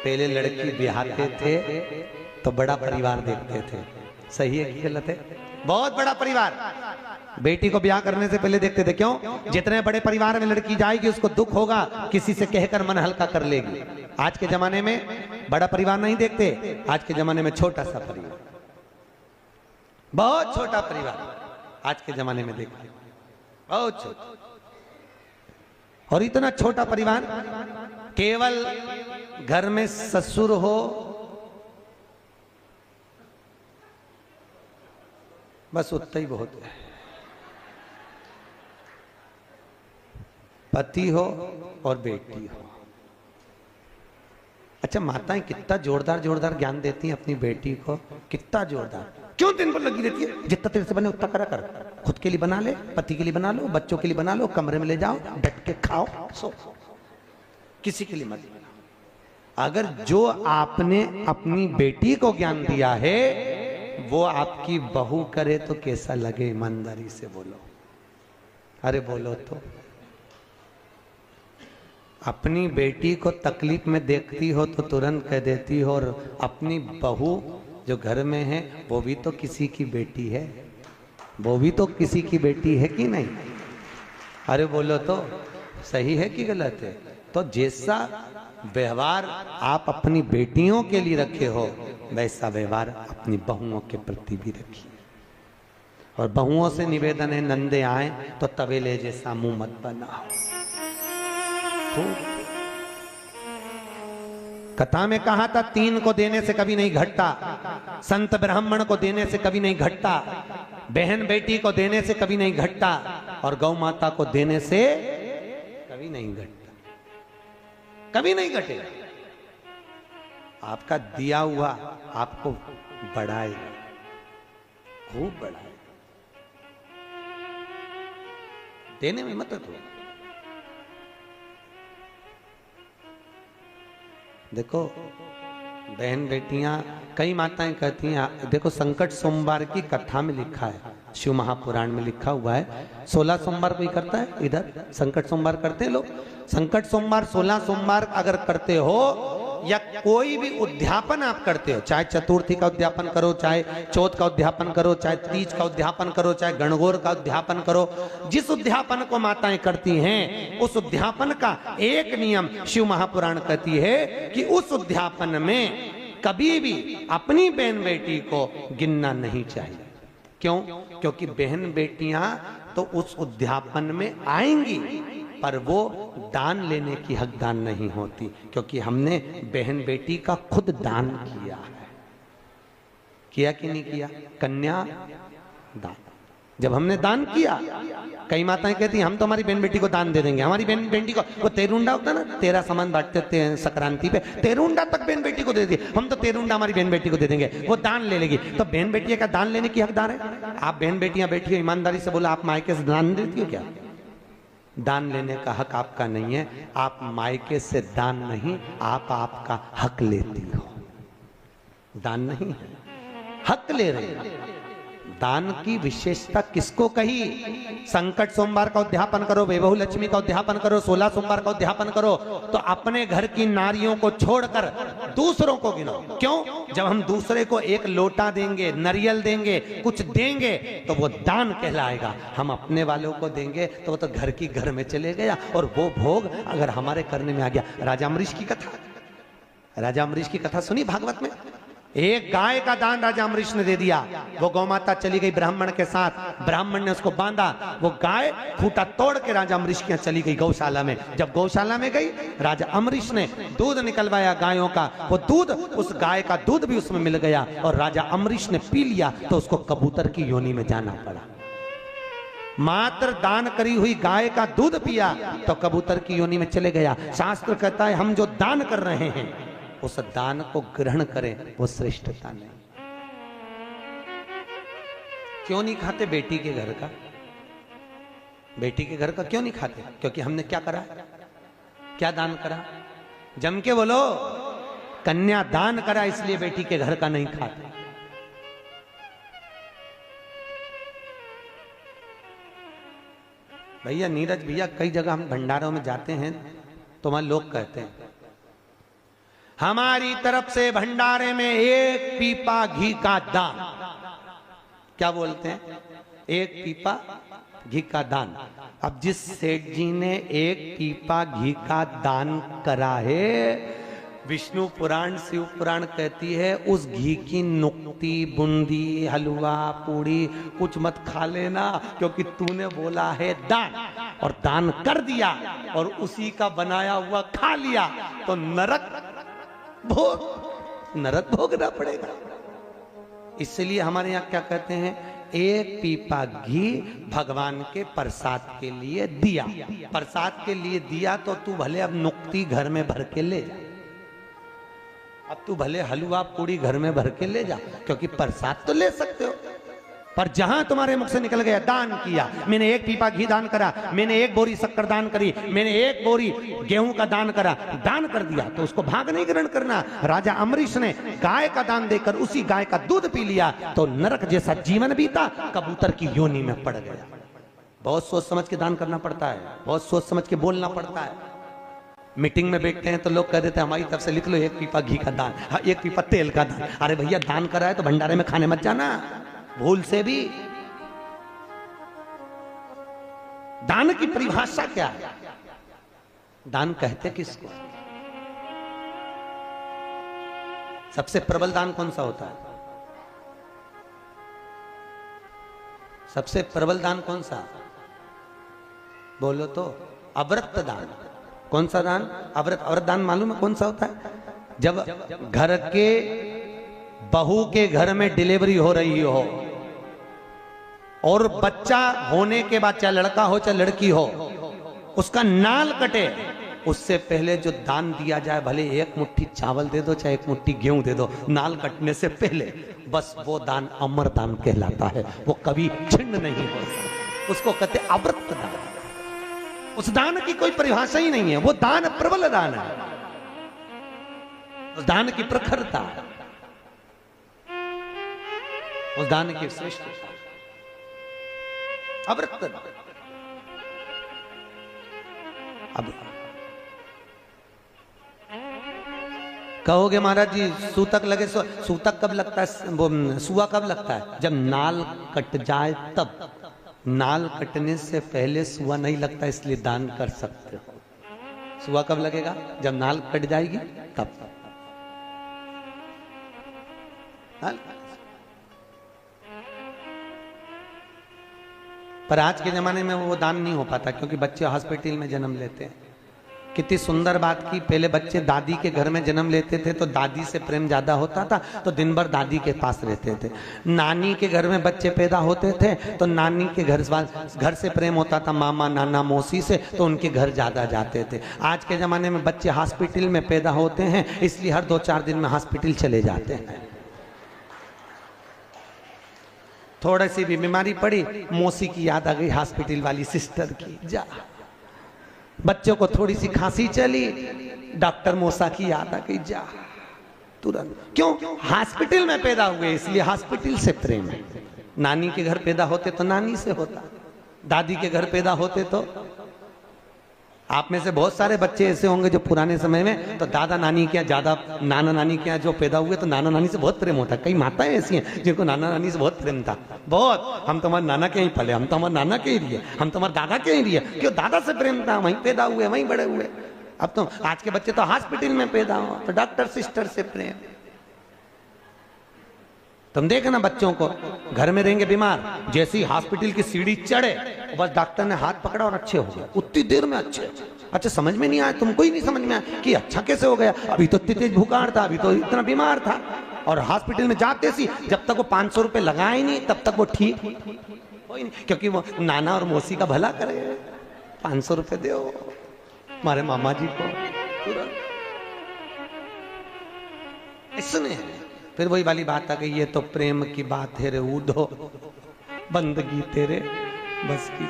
पहले लड़की ब्याहते थे तो बड़ा परिवार देखते थे, सही है कि गलत है? बहुत बड़ा परिवार बेटी को ब्याह करने से पहले देखते थे। क्यों? जितने बड़े परिवार में लड़की जाएगी उसको दुख होगा, किसी से कहकर मन हल्का कर लेगी। आज के जमाने में बड़ा परिवार नहीं देखते, आज के जमाने में छोटा सा परिवार, बहुत छोटा परिवार आज के जमाने में देखते, बहुत छोटा। और इतना छोटा परिवार, केवल घर में ससुर हो बस उतना ही बहुत है, पति हो और बेटी हो। अच्छा, माताएं कितना जोरदार जोरदार ज्ञान देती हैं अपनी बेटी को, कितना जोरदार। क्यों दिन पर लगी रहती है? जितना तेरे से बने उतना करा कर, खुद के लिए बना ले, पति के लिए बना लो, बच्चों के लिए बना लो, कमरे में ले जाओ, डट के खाओ, सो, किसी के लिए मत बनाओ। अगर जो आपने अपनी बेटी को ज्ञान दिया है वो आपकी बहू करे तो कैसा लगे? ईमानदारी से बोलो, अरे बोलो तो। अपनी बेटी को तकलीफ में देखती हो तो तुरंत कह देती हो, और अपनी बहू जो घर में है वो भी तो किसी की बेटी है, वो भी तो किसी की बेटी है कि नहीं? अरे बोलो तो, सही है कि गलत है? तो जैसा व्यवहार आप अपनी बेटियों के लिए रखे हो वैसा व्यवहार अपनी बहुओं के प्रति भी रखिए। और बहुओं से निवेदन है, नंदे आए तो तवेले जैसा मुंह मत बनाओ। कथा में कहा था, तीन को देने से कभी नहीं घटता, संत ब्राह्मण को देने से कभी नहीं घटता, बहन बेटी को देने से कभी नहीं घटता, और गौ माता को देने से कभी नहीं घटता, कभी नहीं घटेगा। आपका दिया हुआ आपको बढ़ाएगा, खूब बढ़ाएगा। देने में मत हो। देखो बहन बेटियां, कई माताएं कहती हैं, देखो संकट सोमवार की कथा में लिखा है, शिव महापुराण में लिखा हुआ है, 16 सोमवार कोई करता है? इधर संकट सोमवार करते हैं लोग। संकट सोमवार 16 सोमवार अगर करते हो, या कोई भी उद्यापन आप करते हो, चाहे चतुर्थी का उद्यापन करो, चाहे चौथ का उद्यापन करो, चाहे तीज का उद्यापन करो, चाहे गणगौर का उद्यापन करो, जिस उद्यापन को माताएं करती हैं उस उद्यापन का एक नियम शिव महापुराण कहती है कि उस उद्यापन में कभी भी अपनी बहन बेटी को गिनना नहीं चाहिए। क्यों? क्योंकि बहन बेटियां तो उस उद्यापन में आएंगी पर वो दान लेने की हकदार नहीं होती, क्योंकि हमने बहन बेटी का खुद दान किया है। किया कि नहीं किया? कन्या दान जब हमने दान किया, कई माताएं कहती हैं हम तो हमारी बहन बेटी को दान दे देंगे, हमारी बहन बेटी को, वो तेरुंडा होता है ना, तेरा सामान बांटते हैं संक्रांति पे, तेरुंडा तक बहन बेटी को दे दिए, हम तो तेरुंडा हमारी बहन बेटी को दे देंगे, वो दान ले लेगी। तो बहन बेटियां का दान लेने की हकदार है? आप बहन बेटियां बैठी हो, ईमानदारी से बोला, आप मायके से दान देती हो क्या? दान लेने का हक आपका नहीं है। आप मायके से दान नहीं, आप आपका हक लेती हो। दान नहीं है, हक ले रहे हो। दान की विशेषता किसको कही? संकट सोमवार का उद्यापन करो, वैभव लक्ष्मी का उद्यापन करो, 16 सोमवार का उद्यापन करो, तो अपने घर की नारियों को छोड़कर दूसरों को गिनो। क्यों? जब हम दूसरे को एक लोटा देंगे, नारियल देंगे, कुछ देंगे तो वो दान कहलाएगा। हम अपने वालों को देंगे तो वो तो घर की घर में चले गया, और वो भोग अगर हमारे करने में आ गया। राजा अम्बरीश की कथा, राजा अम्बरीश की कथा सुनी भागवत में? एक गाय का दान राजा अम्बरीश ने दे दिया। वो गौ माता चली गई ब्राह्मण के साथ, ब्राह्मण ने उसको बांधा, वो गाय खूंटा तोड़ के राजा अम्बरीश के यहाँ चली गई गौशाला में। जब गौशाला में गई, राजा अम्बरीश ने दूध निकलवाया गायों का, वो दूध, उस गाय का दूध भी उसमें मिल गया, और राजा अम्बरीश ने पी लिया तो उसको कबूतर की योनि में जाना पड़ा। मात्र दान करी हुई गाय का दूध पिया तो कबूतर की योनि में चले गया। शास्त्र कहता है हम जो दान कर रहे हैं उस दान को ग्रहण करें, वो श्रेष्ठता नहीं। क्यों नहीं खाते बेटी के घर का? बेटी के घर का क्यों नहीं खाते? क्योंकि हमने क्या करा? क्या दान करा? जम के बोलो, कन्या दान करा, इसलिए बेटी के घर का नहीं खाते। भैया नीरज भैया, कई जगह हम भंडारों में जाते हैं तो वहां लोग कहते हैं हमारी तरफ से भंडारे में 1 पीपा घी का दान। क्या बोलते हैं? 1 पीपा घी का दान। अब जिस सेठ जी ने 1 पीपा घी का दान करा है, विष्णु पुराण शिव पुराण कहती है उस घी की नुक्ती, बूंदी, हलवा, पूड़ी कुछ मत खा लेना, क्योंकि तूने बोला है दान और दान कर दिया और उसी का बनाया हुआ खा लिया तो नरक भोगना पड़ेगा। इसलिए हमारे यहाँ क्या कहते हैं, 1 पीपा घी भगवान के प्रसाद के लिए दिया। प्रसाद के लिए दिया तो तू भले अब नुक्ती घर में भर के ले जा, अब तू भले हलवा पूड़ी घर में भर के ले जा, क्योंकि प्रसाद तो ले सकते हो। पर जहां तुम्हारे मुख से निकल गया दान किया, मैंने 1 पीपा घी दान करा, मैंने 1 बोरी शक्कर दान करी, मैंने 1 बोरी गेहूं का दान करा, दान कर दिया तो उसको भाग नहीं ग्रहण करना। राजा अम्बरीश ने गाय का दान देकर उसी गाय का दूध पी लिया तो नरक जैसा जीवन बीता, कबूतर की योनि में पड़ गया। बहुत सोच समझ के दान करना पड़ता है, बहुत सोच समझ के बोलना पड़ता है। मीटिंग में बैठते हैं तो लोग कह देते हैं हमारी तरफ से लिख लो 1 पीपा घी का दान, 1 पीपा तेल का दान। अरे भैया दान करा है तो भंडारे में खाने मत जाना भूल से भी। दान की परिभाषा क्या है? दान कहते किसको? सबसे प्रबल दान कौन सा होता है? सबसे प्रबल दान कौन सा? बोलो तो। अव्रत दान। कौन सा दान? अव्रत दान मालूम है कौन सा होता है? जब घर के बहू के घर में डिलीवरी हो रही हो और बच्चा होने के बाद, चाहे लड़का हो चाहे लड़की हो, उसका नाल कटे उससे पहले जो दान दिया जाए, भले 1 मुट्ठी चावल दे दो चाहे 1 मुट्ठी गेहूं दे दो, नाल कटने से पहले, बस वो दान अमर दान कहलाता है, वो कभी छिन्न नहीं होता। उसको कहते अव्रत दान। उस दान की कोई परिभाषा ही नहीं है, वो दान प्रबल दान है, उस दान की प्रखरता, उस दान की श्रेष्ठता। अव्रत दान। अब कहोगे महाराज जी सूतक लगे, सूतक कब लगता है, वो सुआ कब लगता है? जब नाल कट जाए तब। नाल कटने से पहले सुआ नहीं लगता, इसलिए दान कर सकते हो। सुआ कब लगेगा? जब नाल कट जाएगी तब। पर आज के जमाने में वो दान नहीं हो पाता, क्योंकि बच्चे हॉस्पिटल में जन्म लेते हैं। कितनी सुंदर बात की, पहले बच्चे दादी के घर में जन्म लेते थे तो दादी से प्रेम ज्यादा होता था, तो दिन भर दादी के पास रहते थे। नानी के घर में बच्चे पैदा होते थे तो नानी के घर से प्रेम होता था, मामा नाना मौसी से, तो उनके घर ज्यादा जाते थे। आज के जमाने में बच्चे हॉस्पिटल में पैदा होते हैं, इसलिए हर 2-4 दिन में हॉस्पिटल चले जाते हैं। थोड़ी सी भी बीमारी पड़ी, मौसी की याद आ गई, हॉस्पिटल वाली सिस्टर की, जा। बच्चों को थोड़ी सी खांसी चली, डॉक्टर मौसा की याद आ गई, जा तुरंत। क्यों? हॉस्पिटल में पैदा हुए, इसलिए हॉस्पिटल से प्रेम है। नानी के घर पैदा होते तो नानी से होता, दादी के घर पैदा होते तो। आप में से बहुत सारे बच्चे ऐसे होंगे जो पुराने समय में तो दादा नानी के यहाँ ज्यादा, नाना नानी के यहाँ जो पैदा हुए तो नाना नानी से बहुत प्रेम होता है। कई माताएं ऐसी हैं जिनको नाना नानी से बहुत प्रेम था, बहुत। हम तो हमारे नाना के ही पले, हम तो हमारे नाना के ही लिए, हम तो हमारे दादा के ही लिए। क्यों? दादा से प्रेम था, वहीं पैदा हुए, वहीं बड़े हुए। अब तो आज के बच्चे तो हॉस्पिटल में पैदा हो तो डॉक्टर सिस्टर से प्रेम। तुम देखना बच्चों को, घर में रहेंगे बीमार, जैसे ही हॉस्पिटल की सीढ़ी चढ़े बस डॉक्टर ने हाथ पकड़ा और अच्छे हो गए, उतनी देर में अच्छे। अच्छा समझ में नहीं आया, तुमको ही नहीं समझ में आया कि अच्छा कैसे हो गया? अभी तो इतनी तेज बुखार था, अभी तो इतना बीमार था। और हॉस्पिटल में जाते सी जब तक वो 500 रुपए लगाए नहीं तब तक वो ठीक हो ही नहीं, क्योंकि वो नाना और मौसी का भला करे। 500 रुपए दो हमारे मामा जी को तुरंत। इसने फिर वही वाली बात आ गई, ये तो प्रेम की बात है रे, ऊधो बंदगी तेरे बस की।